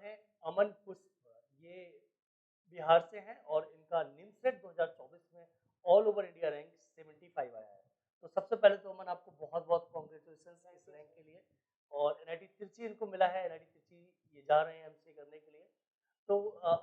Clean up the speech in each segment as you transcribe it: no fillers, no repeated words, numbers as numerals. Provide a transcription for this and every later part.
साथ हैं अमन पुष्प। ये बिहार से हैं और इनका निमसेट 2024 में ऑल ओवर इंडिया रैंक 75 आया है। तो सबसे पहले तो अमन आपको बहुत-बहुत कांग्रेचुलेशंस इस रैंक के लिए। और एनआईटी तिरची इनको मिला है, एनआईटी तिरची ये जा रहे हैं एमसीए करने के लिए। तो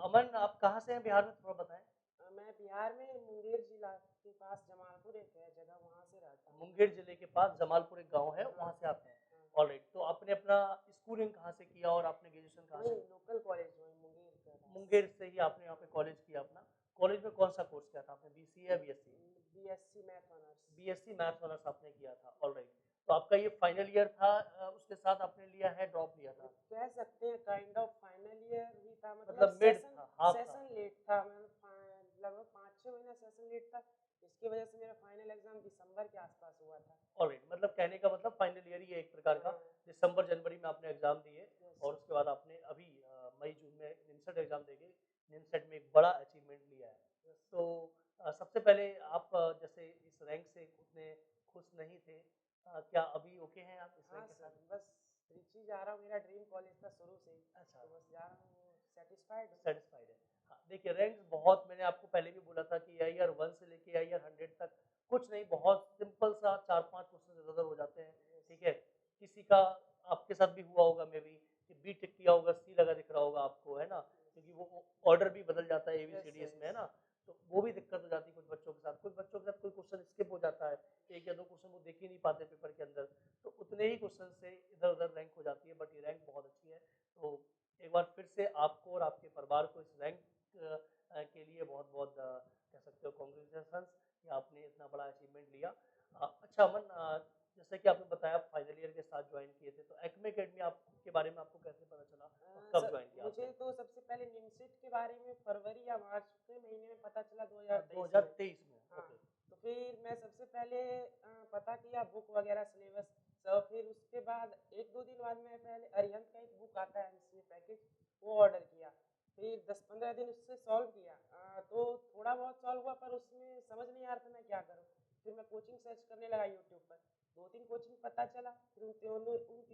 अमन आप कहाँ से हैं बिहार में थोड़ा बताएं? मैं बिहार में मुंगेर जिला के पास जमालपुर एक है जगह, वहाँ से रहता हूँ। मुंगेर जिले के पास जमालपुर एक गांव है, वहाँ से आप हैं। ऑलराइट, तो आपने अपना स्कूलिंग कहाँ से किया और आपने ग्रेजुएशन कहाँ से वही किया? लोकल कॉलेज में मुंगेर का था। मुंगेर से ही आपने यहाँ पे कॉलेज किया अपना। कॉलेज में कौन सा कोर्स किया था आपने, बीसीए या BSc? BSc math honours. BSc maths honours आपने किया था, ऑलराइट। तो आपका ये फाइनल ईयर था, उसके साथ आपने लिया है, ड्रॉप लिया था? कह सकते हैं काइंड ऑफ फाइनल ईयर ही था, मतलब मतलब मिड सेशन था, हाफ था? सेशन लेट था। मैं लगभग 5-6 महीना सेशन लेट था, इसकी वजह से मेरा फाइनल एग्जाम दिसंबर के आसपास हुआ था। ऑलराइट, मतलब कहने का मतलब फाइनल ईयर ही है एक प्रकार का। दिसंबर जनवरी में आपने एग्जाम दिए और उसके बाद आपने अभी मई जून में निमसेट एग्जाम देके निमसेट में एक बड़ा अचीवमेंट लिया है। तो सबसे पहले आप जैसे इस रैंक से उतने खुश नहीं थे, क्या अभी ओके हैं आप इस हाँ रैंक के सर, साथ? बस त्रिची जा रहा हूँ, मेरा ड्रीम कॉलेज था शुरू से ही, अच्छा, तो बस जा रहा हूँ, सेटिस्फाइड हूँ। सेटिस्फाइड है। हाँ, देखिए रैंक्स बहुत, मैंने आपको पहले भी बोला था कि आईआर 1 से लेके आईआर 100 तक कुछ नहीं, बहुत सिंपल सा 4-5 क्वेश्चन इधर-उधर हो जाते हैं, ठीक है? किसी का आपके साथ भी हुआ होगा मे बी कि बीटेक किया होगा, सी लगा दिख रहा होगा आपको, है ना? क्योंकि वो ऑर्डर भी बदल जाता है एबीसीडी इसमें, है ना? तो वो भी दिक्कत हो जाती है कुछ बच्चों के साथ। कुछ बच्चों के साथ कोई क्वेश्चन स्किप हो जाता है, 1 या 2 क्वेश्चन वो देख ही नहीं पाते पेपर के अंदर, तो उतने ही क्वेश्चन से इधर-उधर रैंक हो जाती है, बट ये रैंक बहुत अच्छी है। तो एक बार फिर से आपको और आपके परिवार को इस रैंक के लिए बहुत-बहुत कह सकते हो कांग्रेचुलेशंस कि आपने इतना बड़ा अचीवमेंट लिया। अच्छा अमन, जैसे कि आपने बताया फाइनल ईयर के साथ ज्वाइन किए थे, तो एक्मे अकेडमी आपके बारे में आपको कैसे पता चला और कब सर ज्वाइन किया मुझे आपने? तो सबसे पहले निमसेट के बारे में फरवरी या मार्च के महीने में पता चला, 2023 में। 2023 में, हाँ, ओके। तो फिर मैं सबसे पहले पता किया बुक वगैरह सिलेबस सब, फिर उसके बाद 1-2 दिन बाद मैं पहले अरिहंत का एक बुक आता है एमसीए पैकेज, वो ऑर्डर किया। फिर 10-15 दिन उससे सॉल्व किया, तो थोड़ा बहुत सॉल्व हुआ, पर उसमें समझ नहीं आ रहा था मैं क्या करूँ। फिर मैं कोचिंग सर्च करने लगा यूट्यूब पर, 2-3 कोचिंग पता चला, फिर उन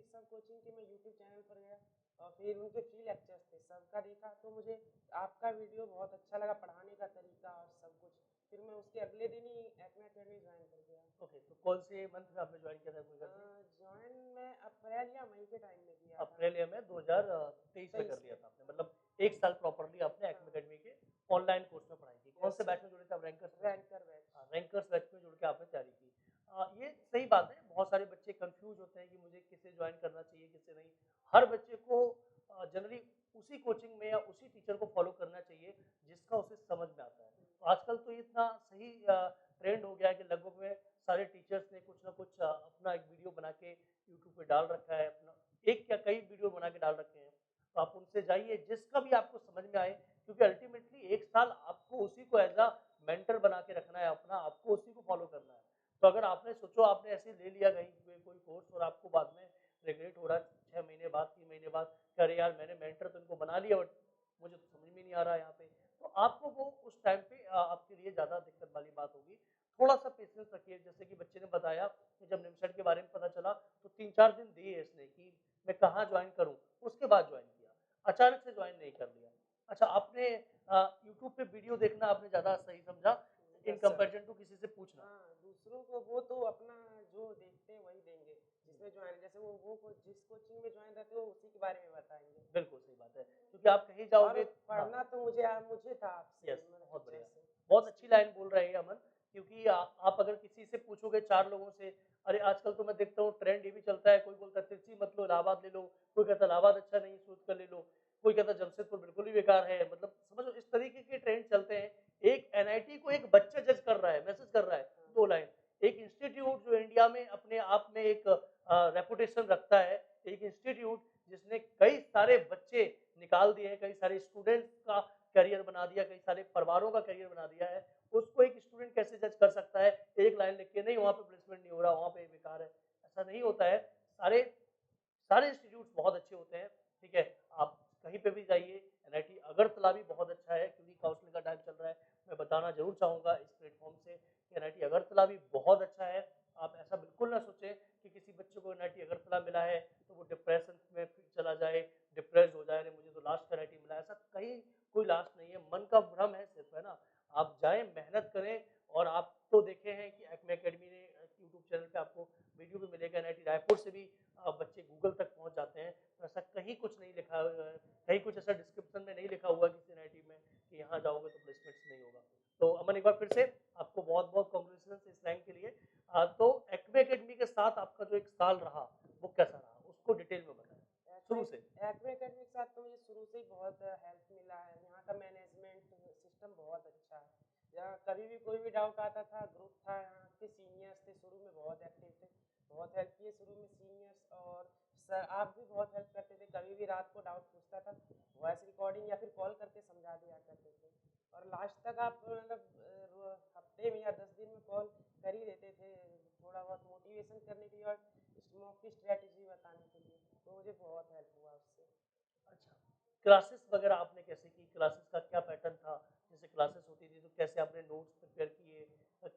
सब कोचिंग के मैं यूट्यूब चैनल पर गया और फिर उनके फ्री लेक्चर्स थे, सबका देखा, तो मुझे आपका वीडियो बहुत अच्छा लगा, पढ़ाने का तरीका और सब कुछ। फिर मैं उसके अगले दिन ही एक्मे अकेडमी ज्वाइन कर गया। ओके, तो कौन से मंथ में आपने ज्वाइन किया था एक्मे अकेडमी? ज्वाइन मैं अप्रैल या मई के टाइम में किया था। अप्रैल या मई 2023 में कर 23 लिया में। था आपने, मतलब 1 साल प्रॉपर्ली आपने एक्मे अकेडमी के ऑनलाइन कोर्स में पढ़ाई की। कौन से बैच में जुड़े थे आप, रैंकर्स में? Ranker batch. हाँ, रैंकर्स बैच में जुड़ के आपने तैयारी की। ये सही बात है, बहुत सारे बच्चे कंफ्यूज होते हैं कि मुझे किसे ज्वाइन करना चाहिए, किसे नहीं। हर बच्चे को जनरली उसी कोचिंग में या उसी टीचर को फॉलो करना चाहिए जिसका उसे समझ में आता है। तो आजकल तो ये इतना सही ट्रेंड हो गया है कि लगभग में सारे टीचर्स ने कुछ ना कुछ अपना एक वीडियो बना के यूट्यूब पे डाल रखा है, अपना एक या कई वीडियो बना के डाल रखे हैं। तो आप उनसे जाइए जिसका भी आपको समझ में आए, क्योंकि अल्टीमेटली 1 साल आपको उसी को एज़ अ मेंटर बना के रखना है अपना, आपको उसी को फॉलो करना है। तो अगर आपने सोचो आपने ऐसे ले लिया कहीं पे कोई कोर्स और आपको बाद में रिग्रेट हो रहा है 6 महीने बाद, 3 महीने बाद कि अरे यार मैंने मेंटर तो इनको बना लिया बट मुझे तो समझ में नहीं आ रहा है यहाँ पे, तो आपको वो उस टाइम पे आपके लिए ज़्यादा दिक्कत वाली बात होगी। थोड़ा-सा पेशेंस रखिए, जैसे कि बच्चे ने बताया कि जब निमसेट के बारे में पता चला तो 3-4 दिन दिए इसने कि मैं कहाँ ज्वाइन करूँ, उसके बाद ज्वाइन किया। अचानक से ज्वाइन नहीं कर लिया। अच्छा, आपने यूट्यूब पे वीडियो देखना आपने ज़्यादा सही समझा in yes sir. Comparison to किसी से पूछना? हाँ, दूसरों को वो तो अपना जो देखते हैं वही देंगे, जिसमें ज्वाइन, जैसे जिस कोचिंग में ज्वाइन रहते हो उसी के बारे में बताएंगे। बिल्कुल सही बात है, क्योंकि आप कहीं और जाओगे। हाँ, पढ़ना तो मुझे था आपसे, यस, मतलब बहुत टीचर बढ़िया। से। बहुत अच्छी लाइन बोल रहे हैं अमन, क्योंकि आप अगर किसी से पूछोगे 4 लोगों से, अरे आजकल तो मैं देखता हूँ ट्रेंड ये भी चलता है, कोई बोलता है तिरछी मत लो, इलाहाबाद ले लो, कोई कहता है इलाहाबाद अच्छा नहीं सोच कर ले लो, कोई कहता है जमशेदपुर बिल्कुल ही बेकार है, मतलब समझो इस तरीके के ट्रेंड चलते हैं। एक एनआईटी को एक बच्चा जज कर रहा है, मैसेज कर रहा है, 2 लाइन। एक इंस्टीट्यूट जो इंडिया में अपने आप में एक रेपुटेशन रखता है, एक इंस्टीट्यूट जिसने कई सारे बच्चे निकाल दिए हैं, कई सारे स्टूडेंट्स का करियर बना दिया, कई सारे परिवारों का करियर बना दिया है, उसको एक स्टूडेंट कैसे जज कर सकता है एक लाइन लिख के, नहीं वहाँ पे प्लेसमेंट नहीं हो रहा, वहाँ पे बेकार है, ऐसा नहीं होता है। सारे सारे इंस्टीट्यूट्स बहुत अच्छे होते हैं, ठीक है? आप कहीं पे भी जाइए, एनआईटी अगरतला भी बहुत अच्छा है, क्योंकि काउंसलिंग का टाइम चल रहा है। मैं बताना ज़रूर चाहूँगा इस प्लेटफ़ॉर्म से कि एनआईटी अगरतला भी बहुत अच्छा है। आप ऐसा बिल्कुल ना सोचें कि किसी बच्चे को एनआईटी अगरतला मिला है, तो वो डिप्रेशन में चला जाए, डिप्रेस्ड हो जाए, अरे मुझे तो लास्ट का एनआईटी मिला, ऐसा कहीं कोई लास्ट नहीं है, मन का भ्रम है सिर्फ, है ना? आप जाएँ, मेहनत करें और आप तो देखे हैं कि एक्मे अकेडमी ने यूट्यूब चैनल पे आपको वीडियो भी मिलेगा, एनआईटी रायपुर से भी बच्चे गूगल तक पहुँच जाते हैं, तो ऐसा कहीं कुछ नहीं लिखा कहीं कुछ ऐसा डिस्क्रिप्शन में नहीं लिखा हुआ किसी एनआईटी में कि यहाँ जाओगे तो प्लेसमेंट्स नहीं होगा। तो अमन, एक बार फिर से आपको बहुत-बहुत कांग्रेचुलेशंस इस रैंक के लिए। तो एक्मे अकेडमी के साथ आपका जो एक साल रहा, वो कैसा रहा? उसको डिटेल में बताएँ, एक्मे शुरू से। एक्मे अकेडमी के साथ तो मुझे शुरू से ही बहुत हेल्प मिला है। यहाँ का मैनेजमेंट सिस्टम बहुत अच्छा है। यहाँ कभी भी कोई भी डाउट आता था, ग्रुप था, यहाँ के सीनियर्स थे, शुरू में बहुत एक्टिव थे, बहुत हेल्प किए शुरू में सीनियर्स, और सर आप भी बहुत हेल्प करते थे। कभी भी रात को डाउट पूछता था, वॉइस रिकॉर्डिंग या फिर कॉल करके समझा दिया करते थे। और लास्ट तक आप मतलब हफ्ते में या 10 दिन में कॉल कर ही देते थे, थोड़ा बहुत मोटिवेशन करने के लिए और स्मोक की स्ट्रेटजी बताने के लिए। तो मुझे बहुत हेल्प हुआ उससे। अच्छा, क्लासेस वगैरह आपने कैसे की? क्लासेस का क्या पैटर्न था? जैसे क्लासेस होती थी तो कैसे आपने नोट्स प्रिपेयर किए?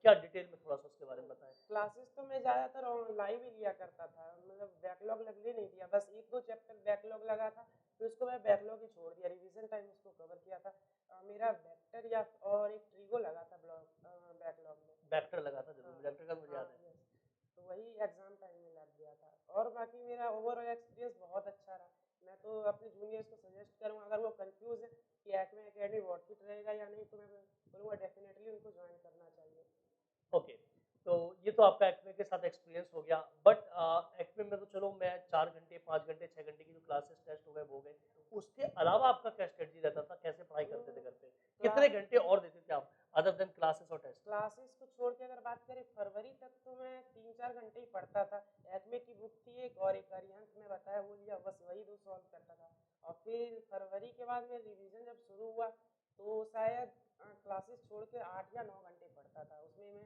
क्या डिटेल में थोड़ा-सा उसके बारे में बताएँ? क्लासेस तो मैं ज़्यादातर लाइव ही लिया करता था, मतलब बैकलॉग लगने नहीं दिया, बस 1-2 चैप्टर बैकलॉग लगा था, फिर उसको मैं बैकलॉग ही छोड़ दिया, रिवीजन टाइम उसको कवर किया था। मेरा वेक्टर या और एक ट्रिगो लगा था बैकलॉग में। वेक्टर लगा था ज़रूर, हाँ, वेक्टर का मुझे हाँ, याद है। यस। तो वही एग्ज़ाम टाइम में लग गया था, और बाकी मेरा ओवरऑल एक्सपीरियंस बहुत अच्छा रहा। मैं तो अपने जूनियर्स को सजेस्ट करूँगा, अगर वो कन्फ्यूज़ है कि एक्मे अकेडमी वर्थ इट रहेगा या नहीं, तो मैं बोलूँगा डेफ़िनेटली उनको जॉइन करना चाहिए। ओके, तो ये तो आपका एक्मे के साथ एक्सपीरियंस हो गया, बट एक्मे में तो चलो मैं 4 घंटे, 5 घंटे, 6 घंटे की जो क्लासेस टेस्ट हो गए वो हो गए। उसके अलावा आपका क्या स्ट्रेटजी रहता था? कैसे पढ़ाई करते थे घर पे? क्ला कितने घंटे और देते थे आप अदर देन क्लासेस और टेस्ट? क्लासेस को छोड़ के अगर बात करें, फरवरी तक तो मैं 3-4 घंटे ही पढ़ता था। एक्मे की बुक थी एक, और एक अरिहंत में बताया वो लिया, बस वही 2 सॉल्व करता था। और फिर फरवरी के बाद में रिवीजन जब शुरू हुआ, तो शायद क्लासेस छोड़ के 8 या 9 घंटे पढ़ता था। उसमें मैं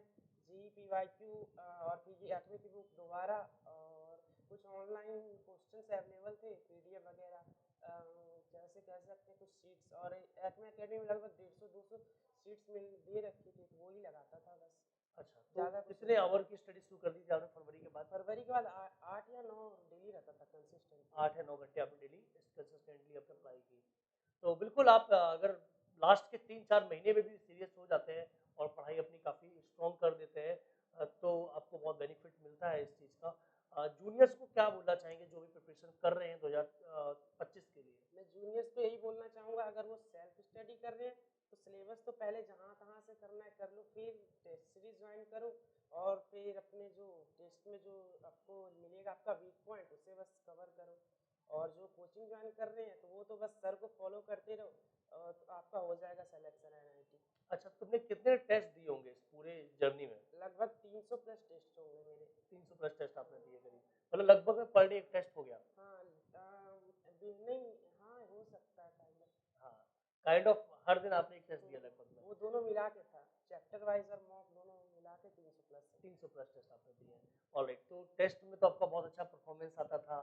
जी पीवाईक्यू और फिर ये एक्मे की बुक दोबारा, और कुछ ऑनलाइन क्वेश्चंस अवेलेबल थे, पीडीएफ वगैरह, जैसे कह सकते हैं कुछ शीट्स, और एक्मे अकेडमी में लगभग 150-200 शीट्स मिल दे रखी थी, तो वो ही लगाता था बस, अच्छा, तो ज़्यादा कुछ कितने नहीं। आवर की स्टडी शुरू कर दी थी आपने फरवरी के बाद? फरवरी के बाद 8 या 9 डेली रहता था कंसिस्टेंटली। 8 या 9 घंटे आपने डेली कंसिस्टेंटली आपने पढ़ाई की। तो बिल्कुल आप अगर लास्ट के 3-4 महीने में भी सीरियस हो जाते हैं और पढ़ाई अपनी काफ़ी स्ट्रॉन्ग कर देते हैं तो आपको बहुत बेनिफिट मिलता है इस चीज़ का। जूनियर्स को क्या बोलना चाहेंगे जो भी प्रिपरेशन कर रहे हैं 2025 के लिए? मैं जूनियर्स को यही बोलना चाहूँगा, अगर वो सेल्फ स्टडी कर रहे हैं तो सिलेबस तो पहले जहाँ तहाँ से करना है कर लो, फिर टेस्ट सीरीज ज्वाइन करो, और फिर अपने जो टेस्ट में जो आपको मिलेगा आपका वीक पॉइंट, उसे बस कवर करो। और जो कोचिंग ज्वाइन कर रहे हैं तो वो तो बस सर को फॉलो करते रहो, और तो आपका हो जाएगा सिलेक्शन एनआईटी। अच्छा, तुमने कितने टेस्ट दिए होंगे इस पूरे जर्नी में? लगभग 300 प्लस टेस्ट होंगे मेरे। 300 प्लस टेस्ट आपने दिए करीब। मतलब लगभग में पर डे एक टेस्ट हो गया। हाँ, नहीं, हाँ, हो सकता है काइंड ऑफ। हाँ, काइंड ऑफ हर दिन आपने एक टेस्ट दिया लगभग में। वो दोनों मिला के था, चैप्टर वाइज और मॉक दोनों मिला के 300 प्लस है। 300 प्लस टेस्ट आपने दिए हैं। ऑलराइट, तो टेस्ट में तो आपका बहुत अच्छा परफॉर्मेंस आता था।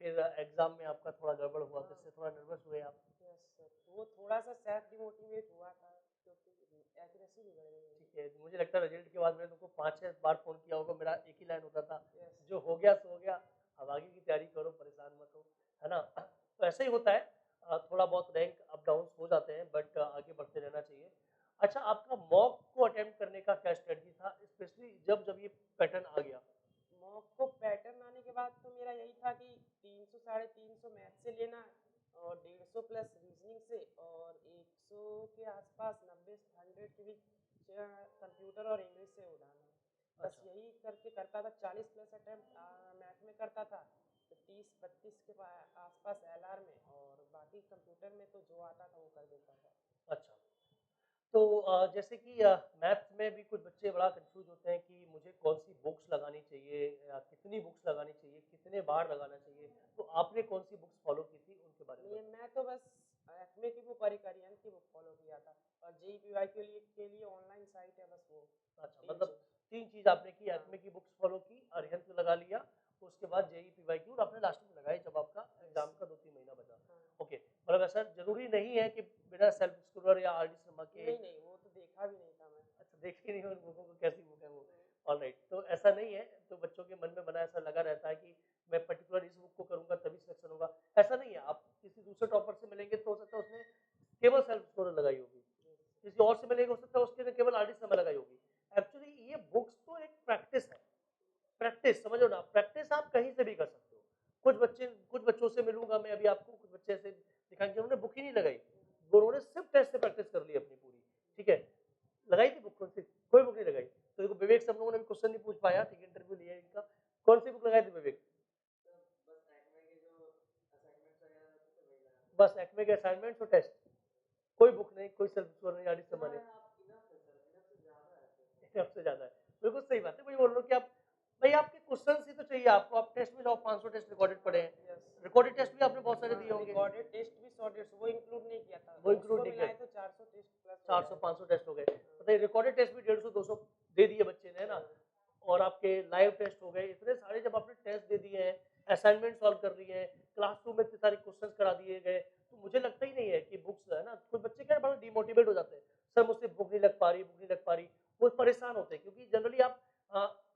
फिर एग्जाम में आपका थोड़ा गड़बड़ हुआ तो हाँ, इससे थोड़ा नर्वस हुए आप। यस सर, वो थोड़ा सा सेल्फ डिमोटिवेट हुआ था, क्योंकि एक्यूरेसी बिगड़ गई मेरी। ठीक है, मुझे लगता है रिजल्ट के बाद मैंने तुमको 5-6 बार फ़ोन किया होगा, मेरा एक ही लाइन होता था, यस। जो हो गया सो हो गया, अब आगे की तैयारी करो, परेशान मत हो, है ना? तो ऐसा ही होता है थोड़ा बहुत रैंक अप डाउन्स हो जाते हैं बट आगे बढ़ते रहना चाहिए। अच्छा, आपका मॉक को अटेम्प्ट करने का क्या स्ट्रेटजी था? स्पेशली जब ये पैटर्न आ गया? मॉक को पैटर्न आने के बाद तो मेरा यही था कि 300 साढ़े 300 मैथ से लेना है, और 150 प्लस रीजनिंग से, और 100 के आसपास 90 100 के बीच कंप्यूटर और इंग्लिश से उड़ाना है। बस अच्छा, यही करके करता था, 40 प्लस अटेम्प्ट मैथ में करता था, तो 30-32 के आसपास एलआर में, और बाकी कंप्यूटर में तो जो आता था वो कर देता था। अच्छा। तो जैसे कि मैथ्स में भी कुछ बच्चे बड़ा कंफ्यूज होते हैं कि मुझे कौन-सी बुक्स लगानी चाहिए या कितनी बुक्स लगानी चाहिए, कितने बार लगाना चाहिए, तो आपने कौन-सी बुक्स फ़ॉलो की थी, उनके बारे में नहीं, बताएँ? मैं तो बस एक्मे की बुक और एक अरिहंत की बुक फॉलो किया था, और जेईई पीवाई के लिए ऑनलाइन साइट है, बस वो अच्छा, 3 मतलब चीज़। 3 चीज़ आपने की, हाँ, एक्मे की बुक्स फ़ॉलो की, अरिहंत लगा लिया, उसके बाद जेईई पीवाईक्यू और आपने लास्ट में लगाई जब आपका यस। एग्ज़ाम का 2-3 महीना बचा। हाँ, ओके, मतलब ऐसा ज़रूरी नहीं है कि बिना सेल्फ डिस्कवर या आरडी शर्मा के नहीं, नहीं, वो तो देखा भी नहीं था मैं। अच्छा, देखी नहीं है उन बुकों को, कैसी बुक है वो? हम्म, ऑलराइट, तो ऐसा नहीं है, तो बच्चों के मन में बना ऐसा लगा रहता है कि मैं पर्टिकुलर इस बुक को करूँगा तभी सिलेक्शन होगा, ऐसा नहीं है, आप किसी दूसरी मुझसे टॉपर से मिलेंगे तो हो सकता है उसने केवल सेल्फ स्कोर लगाई होगी, किसी और से मिलेंगे हो सकता है उसके केवल आरडी समय लगाई होगी। एक्चुअली ये बुक्स तो एक प्रैक्टिस है, प्रैक्टिस समझो ना, प्रैक्टिस आप कहीं से भी कर सकते हो। कुछ बच्चों से मिलूंगा मैं अभी आपको, कुछ बच्चे ऐसे दिखाएंगे उन्होंने बुक ही नहीं लगाई, उन्होंने सिर्फ टेस्ट से प्रैक्टिस कर ली अपनी पूरी, ठीक है। लगाई थी बुक कौन सी? कोई बुक नहीं लगाई। तो देखो विवेक से हम लोगों ने भी क्वेश्चन नहीं पूछ पाया, ठीक है, इंटरव्यू लिया इनका। कौन सी बुक लगाई थी विवेक? बस एक्मे के असाइनमेंट्स और टेस्ट, कोई बुक नहीं, कोई सेल्फ स्कोर नहीं, आड़ी समय नहीं। इनफ से ज्यादा है, बिल्कुल सही बात है। वही बोल रहा हूँ कि आप भाई आपके क्वेश्चन ही तो चाहिए आपको, आप टेस्ट में जाओ, 500 टेस्ट रिकॉर्डेड पड़े हैं, यस। रिकॉर्डेड टेस्ट भी आपने बहुत सारे दिए होंगे। रिकॉर्डेड टेस्ट भी 100 150 वो इंक्लूड नहीं किया था, वो include उसको नहीं मिलाए किया। तो 400 टेस्ट प्लस 400 500 टेस्ट हो गए, बताइए रिकॉर्डेड टेस्ट भी 150 200 दे दिए बच्चे ने, है ना। और आपके लाइव टेस्ट हो गए, इतने सारे जब आपने टेस्ट दे दिए हैं, असाइनमेंट सॉल्व कर लिए हैं, क्लासरूम में इतने सारे क्वेश्चंस करा दिए गए, तो मुझे लगता ही नहीं है कि बुक्स है ना, कुछ बच्चे क्या बड़ा डिमोटिवेट हो जाते हैं, सर मुझसे बुक नहीं लग पा रही, बुक नहीं लग पा रही, वो परेशान होते हैं। क्योंकि जनरली आप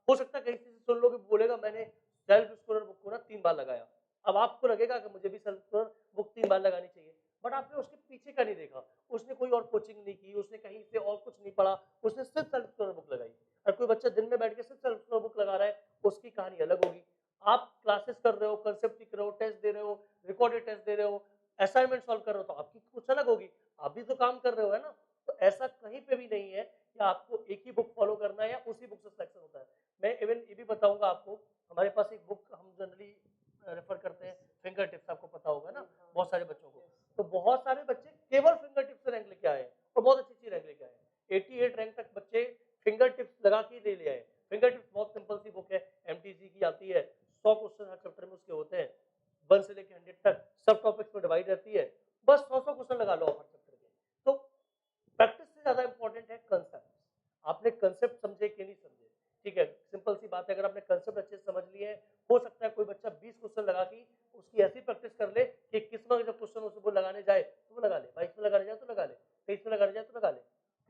हो सकता है कहीं से सुन लो कि बोलेगा मैंने सेल्फ स्कोरर बुक को ना 3 बार लगाया, अब आपको लगेगा कि मुझे भी सेल्फ स्कोरर बुक 3 बार लगानी चाहिए, बट आपने उसके पीछे का नहीं देखा, उसने कोई और कोचिंग नहीं की, उसने कहीं से और कुछ नहीं पढ़ा, उसने सिर्फ सेल्फ स्टोर बुक लगाई। और कोई बच्चा दिन में बैठ के सिर्फ सेल्फ स्टोर बुक लगा रहा है, उसकी कहानी अलग होगी। आप क्लासेस कर रहे हो, कंसेप्ट सीख रहे हो, टेस्ट दे रहे हो, रिकॉर्डेड टेस्ट दे रहे हो, असाइनमेंट सॉल्व कर रहे हो, तो आपकी कुछ अलग होगी, आप भी तो काम कर रहे हो, है ना। तो ऐसा कहीं पे भी नहीं है कि आपको एक ही बुक फॉलो करना है या उसी बुक से सिलेक्शन होता है। मैं इवन ये भी बताऊंगा आपको, हमारे पास एक बुक हम जनरली रेफर करते हैं, फिंगर टिप्स, आपको पता होगा ना, बहुत सारे बच्चों को। तो बहुत सारे बच्चे केवल फिंगर टिप्स से रैंक लेके आए हैं और बहुत अच्छी रैंक लेके आए हैं। 88 रैंक तक बच्चे फिंगर टिप्स लगा के ले आए। फिंगर टिप्स बहुत सिंपल सी बुक है, एमटीसी की आती है, 100 क्वेश्चन हर चैप्टर में उसके होते हैं, 1 से लेकर 100 तक सब टॉपिक्स में डिवाइड रहती है, बस 100 क्वेश्चन लगा लो हर चैप्टर के। तो प्रैक्टिस से ज्यादा इंपॉर्टेंट है कंसेप्ट, आपने कंसेप्ट समझे कि नहीं समझे, ठीक है। सिंपल सी बात है, अगर आपने कंसेप्ट अच्छे से समझ लिए, हो सकता है कोई बच्चा 20 क्वेश्चन लगा के उसकी ऐसी प्रैक्टिस कर ले कि 21 में जब क्वेश्चन उसको लगाने जाए तो वो लगा ले, 22 में लगाने जाए तो लगा ले, 23 में लगाने जाए तो लगा ले।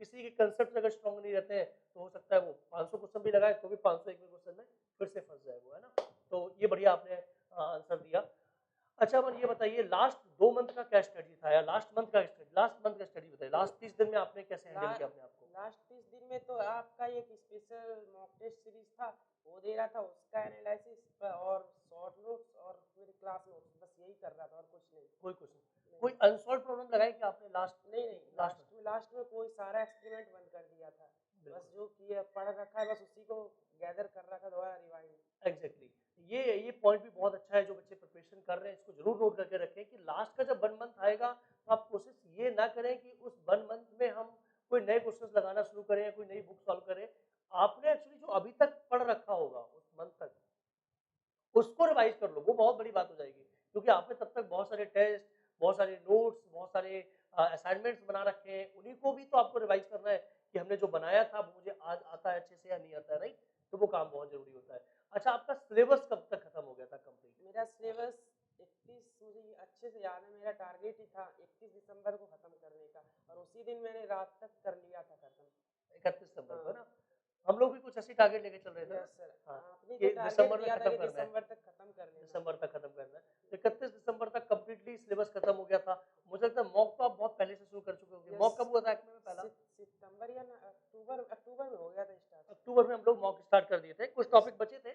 किसी के कंसेप्ट अगर स्ट्रॉन्ग नहीं रहते हैं तो हो सकता है वो 500 क्वेश्चन भी लगाए तो भी 501 क्वेश्चन में फिर से फंस जाए वो, है ना। तो ये बढ़िया आपने आंसर दिया। अच्छा मन ये बताइए, लास्ट 2 मंथ का क्या स्टडी था, या लास्ट मंथ का स्टडी बताइए, लास्ट 30 दिन में आपने कैसे हैंडल किया अपने आप को? लास्ट 30 दिन में तो आपका एक स्पेशल मॉक टेस्ट सीरीज था, वो दे रहा था, उसका एनालिसिस और शॉर्ट नोट्स और फिर क्लास नोट्स, बस यही कर रहा था और कुछ नहीं। कोई क्वेश्चन, कोई अनसॉल्व प्रॉब्लम लगाई कि आपने लास्ट? नहीं नहीं, लास्ट में कोई सारा एक्सपेरिमेंट बंद कर दिया था, बस जो किया पढ़ रखा है बस उसी को गैदर कर रखा, दोबारा रिवाइंड। एग्जैक्टली, ये पॉइंट भी बहुत अच्छा है, जो बच्चे प्रिपरेशन कर रहे हैं इसको जरूर नोट करके रखें कि लास्ट का जब 1 मंथ आएगा तो आप कोशिश ये ना करें कि उस 1 मंथ में हम कोई नए क्वेश्चंस लगाना शुरू करें या कोई नई बुक सॉल्व करें। आपने एक्चुअली जो अभी तक पढ़ रखा होगा उस मंथ तक, उसको रिवाइज कर लो, वो बहुत बड़ी बात हो जाएगी। क्योंकि आपने तब तक बहुत सारे टेस्ट, बहुत सारे नोट्स, बहुत सारे असाइनमेंट्स बना रखे हैं, उन्हीं को भी तो आपको रिवाइज करना है कि हमने जो बनाया था वो मुझे आज आता है अच्छे से या नहीं आता है, राइट। तो वो काम बहुत जरूरी होता है। अच्छा, आपका सिलेबस कब तक खत्म हो गया था कंप्लीट? मेरा सिलेबस 31, मुझे अच्छे से याद है, मेरा टारगेट ही था 31 दिसंबर को खत्म करने का, और उसी दिन मैंने रात तक कर लिया था खत्म। 31 दिसंबर को ना, हम लोग भी कुछ ऐसी टारगेट लेके चल रहे थे ना। यस सर, हाँ, आपने कि जो टारगेट दिसंबर में दिया था खत्म कि करना है, दिसंबर तक खत्म कर लेना। दिसंबर तक खत्म करना है। तो 31 दिसंबर तक कंप्लीटली सिलेबस खत्म हो गया था। मुझे लगता है मॉक तो आप बहुत पहले से शुरू कर चुके होंगे। मॉक कब हुआ था एक्मे में पहला? सितंबर या अक्टूबर में हो गया था स्टार्ट। अक्टूबर में हम लोग मॉक स्टार्ट कर दिए थे, कुछ टॉपिक बचे थे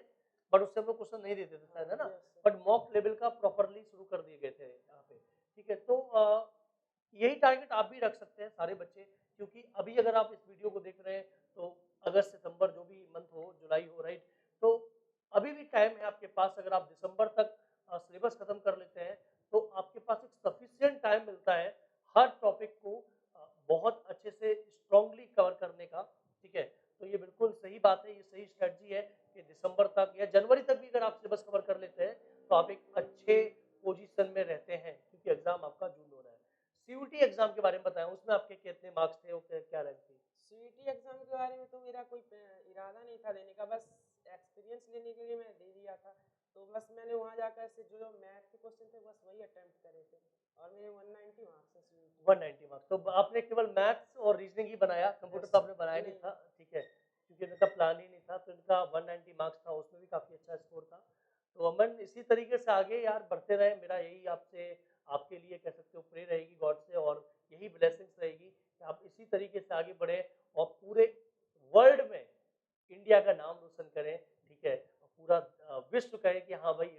बट उससे हम लोग क्वेश्चन नहीं देते थे शायद, है ना। बट मॉक लेवल का प्रॉपर्ली शुरू कर दिए गए थे यहाँ पे, ठीक है। तो यही टारगेट आप भी रख सकते हैं सारे बच्चे, क्योंकि अभी अगर आप इस वीडियो को देख रहे हैं तो अगस्त सितंबर जो भी मंथ हो, जुलाई हो, राइट, तो अभी भी टाइम है आपके पास। अगर आप दिसंबर तक सिलेबस खत्म कर लेते हैं तो आपके पास एक सफिशिएंट टाइम मिलता है हर टॉपिक को बहुत अच्छे से स्ट्रांगली कवर करने का, ठीक है। तो ये बिल्कुल सही बात है, ये सही स्ट्रेटजी है कि दिसंबर तक या जनवरी तक भी अगर आप सिलेबस कवर कर लेते हैं तो आप एक अच्छे पोजीशन में रहते हैं, क्योंकि एग्जाम आपका जून में हो रहा है। सीयूटी एग्जाम के बारे में बताएं, उसमें आपके कितने मार्क्स थे और क्या रैंक थी? सीईटी एग्जाम के बारे में तो मेरा कोई इरादा नहीं था देने का, बस एक्सपीरियंस लेने के लिए मैं दे दिया था। तो बस मैंने वहाँ जाकर से जो मैथ के क्वेश्चन थे बस वही अटेम्प्ट करे थे, और मेरे 190 मार्क्स है सीईटी। 190 मार्क्स। तो आपने केवल मैथ्स और रीजनिंग ही बनाया, कंप्यूटर तो आपने बनाया नहीं था, ठीक है, क्योंकि इनका प्लान ही नहीं था। तो इनका 190 मार्क्स था, उसमें भी काफी अच्छा स्कोर था। तो अमन इसी तरीके से आगे यार बढ़ते रहे, मेरा यही आपसे आपके लिए कह सकते हो प्रे रहेगी गॉड से, और यही ब्लेसिंग्स रहेगी कि आप इसी तरीके से आगे बढ़े और पूरे वर्ल्ड में इंडिया का नाम रोशन करें, ठीक है, और पूरा विश्व कहे कि हाँ भाई